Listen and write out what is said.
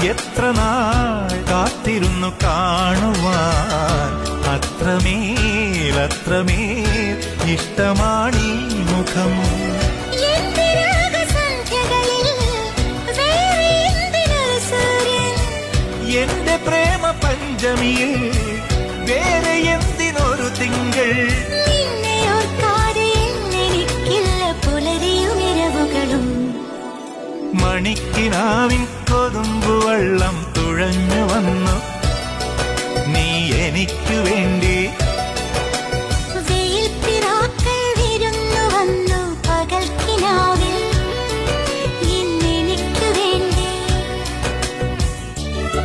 എത്ര നാൾ കാത്തിരുന്നു കാണുവാൻ. അത്രമേൽ ഇഷ്ടമാണീ മുഖം. എന്റെ പ്രേമ പഞ്ചമിയിൽ വേറെ എന്തിനൊരു തിങ്കൾ. മണിക്കിനാവിൻ കൊതുമ്പുവെള്ളം തുഴഞ്ഞു